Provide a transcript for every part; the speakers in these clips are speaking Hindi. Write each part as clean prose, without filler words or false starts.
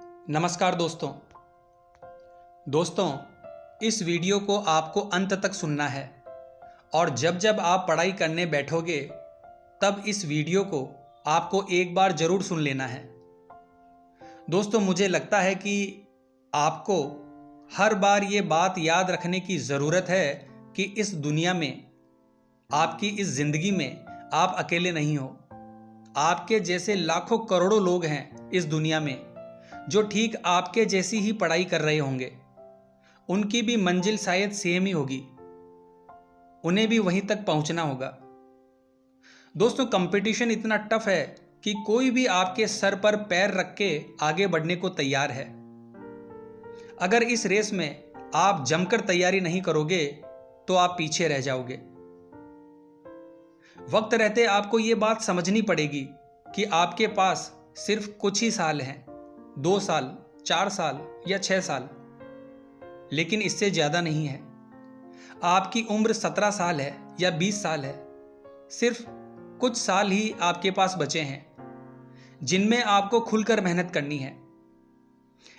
नमस्कार दोस्तों, इस वीडियो को आपको अंत तक सुनना है और जब जब आप पढ़ाई करने बैठोगे तब इस वीडियो को आपको एक बार ज़रूर सुन लेना है। दोस्तों, मुझे लगता है कि आपको हर बार ये बात याद रखने की ज़रूरत है कि इस दुनिया में, आपकी इस ज़िंदगी में आप अकेले नहीं हो। आपके जैसे लाखों करोड़ों लोग हैं इस दुनिया में जो ठीक आपके जैसी ही पढ़ाई कर रहे होंगे। उनकी भी मंजिल शायद सेम ही होगी, उन्हें भी वहीं तक पहुंचना होगा। दोस्तों, कंपटीशन इतना टफ है कि कोई भी आपके सर पर पैर रख के आगे बढ़ने को तैयार है। अगर इस रेस में आप जमकर तैयारी नहीं करोगे तो आप पीछे रह जाओगे। वक्त रहते आपको ये बात समझनी पड़ेगी कि आपके पास सिर्फ कुछ ही साल हैं, 2 साल, 4 साल या 6 साल, लेकिन इससे ज़्यादा नहीं है। आपकी उम्र 17 साल है या 20 साल है, सिर्फ कुछ साल ही आपके पास बचे हैं जिनमें आपको खुलकर मेहनत करनी है।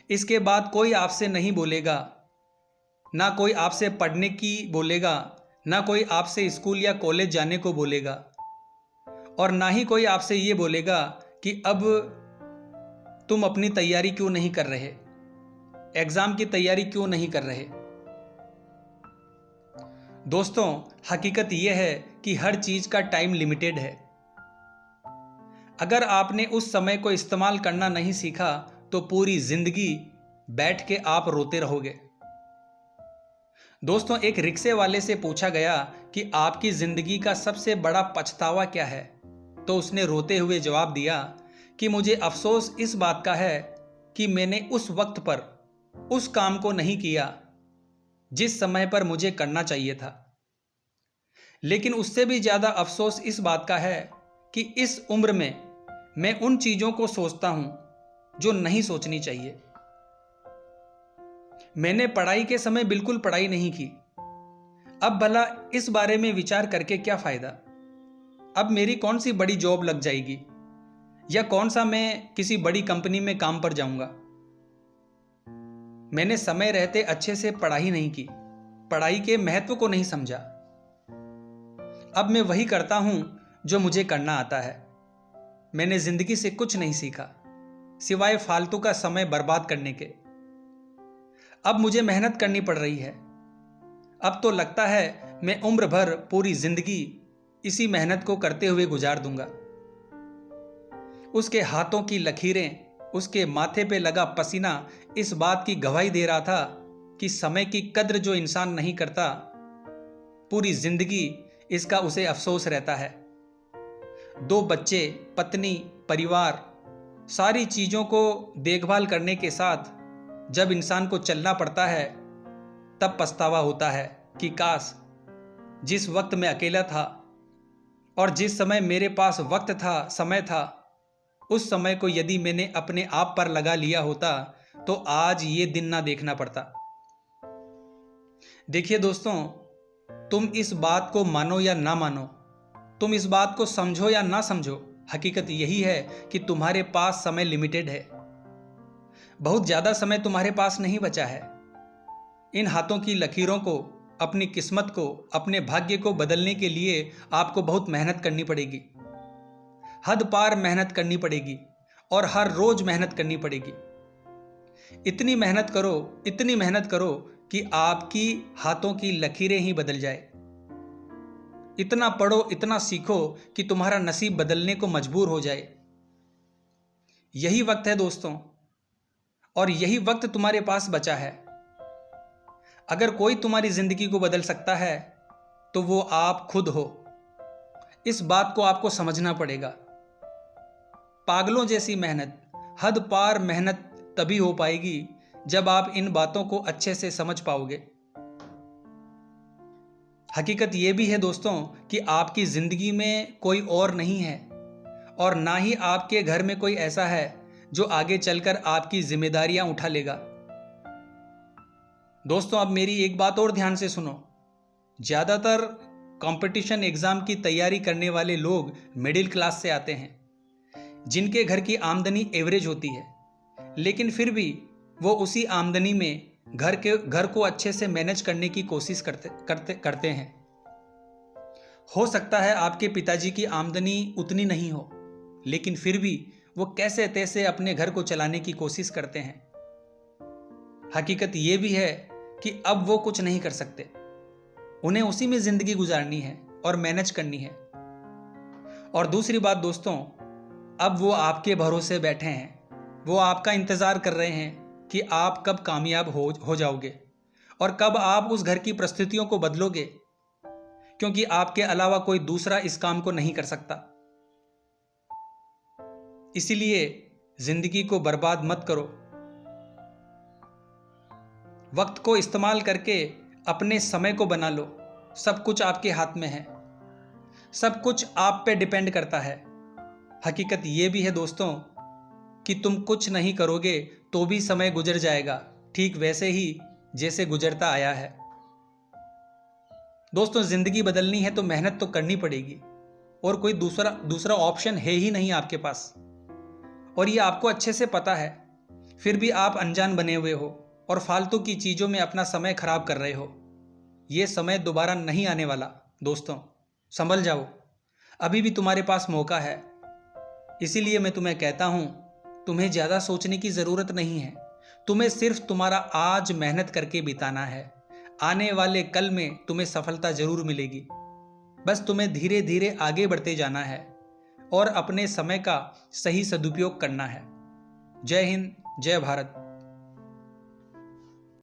इसके बाद कोई आपसे नहीं बोलेगा, ना कोई आपसे पढ़ने की बोलेगा, ना कोई आपसे स्कूल या कॉलेज जाने को बोलेगा, और ना ही कोई आपसे ये बोलेगा कि अब तुम अपनी तैयारी क्यों नहीं कर रहे, एग्जाम की तैयारी क्यों नहीं कर रहे। दोस्तों, हकीकत यह है कि हर चीज का टाइम लिमिटेड है। अगर आपने उस समय को इस्तेमाल करना नहीं सीखा तो पूरी जिंदगी बैठ के आप रोते रहोगे। दोस्तों, एक रिक्शे वाले से पूछा गया कि आपकी जिंदगी का सबसे बड़ा पछतावा क्या है, तो उसने रोते हुए जवाब दिया कि मुझे अफसोस इस बात का है कि मैंने उस वक्त पर उस काम को नहीं किया जिस समय पर मुझे करना चाहिए था। लेकिन उससे भी ज़्यादा अफसोस इस बात का है कि इस उम्र में मैं उन चीज़ों को सोचता हूं जो नहीं सोचनी चाहिए। मैंने पढ़ाई के समय बिल्कुल पढ़ाई नहीं की। अब भला इस बारे में विचार करके क्या फ़ायदा। अब मेरी कौन सी बड़ी जॉब लग जाएगी या कौन सा मैं किसी बड़ी कंपनी में काम पर जाऊंगा। मैंने समय रहते अच्छे से पढ़ाई नहीं की, पढ़ाई के महत्व को नहीं समझा। अब मैं वही करता हूं जो मुझे करना आता है। मैंने जिंदगी से कुछ नहीं सीखा सिवाय फालतू का समय बर्बाद करने के। अब मुझे मेहनत करनी पड़ रही है। अब तो लगता है मैं उम्र भर पूरी जिंदगी इसी मेहनत को करते हुए गुजार दूंगा। उसके हाथों की लकीरें, उसके माथे पे लगा पसीना इस बात की गवाही दे रहा था कि समय की कद्र जो इंसान नहीं करता, पूरी जिंदगी इसका उसे अफसोस रहता है। 2 बच्चे, पत्नी, परिवार, सारी चीज़ों को देखभाल करने के साथ जब इंसान को चलना पड़ता है तब पछतावा होता है कि काश जिस वक्त मैं अकेला था और जिस समय मेरे पास वक्त था, समय था, उस समय को यदि मैंने अपने आप पर लगा लिया होता तो आज ये दिन ना देखना पड़ता। देखिए दोस्तों, तुम इस बात को मानो या ना मानो, तुम इस बात को समझो या ना समझो, हकीकत यही है कि तुम्हारे पास समय लिमिटेड है। बहुत ज़्यादा समय तुम्हारे पास नहीं बचा है। इन हाथों की लकीरों को, अपनी किस्मत को, अपने भाग्य को बदलने के लिए आपको बहुत मेहनत करनी पड़ेगी, हद पार मेहनत करनी पड़ेगी और हर रोज मेहनत करनी पड़ेगी। इतनी मेहनत करो कि आपकी हाथों की लकीरें ही बदल जाए। इतना पढ़ो, इतना सीखो कि तुम्हारा नसीब बदलने को मजबूर हो जाए। यही वक्त है दोस्तों, और यही वक्त तुम्हारे पास बचा है। अगर कोई तुम्हारी जिंदगी को बदल सकता है तो वो आप खुद हो। इस बात को आपको समझना पड़ेगा। पागलों जैसी मेहनत, हद पार मेहनत तभी हो पाएगी जब आप इन बातों को अच्छे से समझ पाओगे। हकीकत यह भी है दोस्तों कि आपकी जिंदगी में कोई और नहीं है और ना ही आपके घर में कोई ऐसा है जो आगे चलकर आपकी जिम्मेदारियां उठा लेगा। दोस्तों, अब मेरी एक बात और ध्यान से सुनो। ज़्यादातर कंपटीशन एग्ज़ाम की तैयारी करने वाले लोग मिडिल क्लास से आते हैं, जिनके घर की आमदनी एवरेज होती है, लेकिन फिर भी वो उसी आमदनी में घर को अच्छे से मैनेज करने की कोशिश करते हैं। हो सकता है आपके पिताजी की आमदनी उतनी नहीं हो, लेकिन फिर भी वो कैसे तैसे अपने घर को चलाने की कोशिश करते हैं। हकीकत ये भी है कि अब वो कुछ नहीं कर सकते, उन्हें उसी में जिंदगी गुजारनी है और मैनेज करनी है। और दूसरी बात दोस्तों, अब वो आपके भरोसे बैठे हैं, वो आपका इंतज़ार कर रहे हैं कि आप कब कामयाब हो जाओगे और कब आप उस घर की परिस्थितियों को बदलोगे, क्योंकि आपके अलावा कोई दूसरा इस काम को नहीं कर सकता। इसीलिए जिंदगी को बर्बाद मत करो। वक्त को इस्तेमाल करके अपने समय को बना लो। सब कुछ आपके हाथ में है, सब कुछ आप पे डिपेंड करता है। हकीकत ये भी है दोस्तों कि तुम कुछ नहीं करोगे तो भी समय गुजर जाएगा, ठीक वैसे ही जैसे गुजरता आया है। दोस्तों, जिंदगी बदलनी है तो मेहनत तो करनी पड़ेगी और कोई दूसरा ऑप्शन है ही नहीं आपके पास, और ये आपको अच्छे से पता है। फिर भी आप अनजान बने हुए हो और फालतू की चीज़ों में अपना समय खराब कर रहे हो। ये समय दोबारा नहीं आने वाला दोस्तों, संभल जाओ, अभी भी तुम्हारे पास मौका है। इसीलिए मैं तुम्हें कहता हूँ, तुम्हें ज़्यादा सोचने की ज़रूरत नहीं है, तुम्हें सिर्फ तुम्हारा आज मेहनत करके बिताना है। आने वाले कल में तुम्हें सफलता जरूर मिलेगी, बस तुम्हें धीरे धीरे आगे बढ़ते जाना है और अपने समय का सही सदुपयोग करना है। जय हिंद, जय भारत।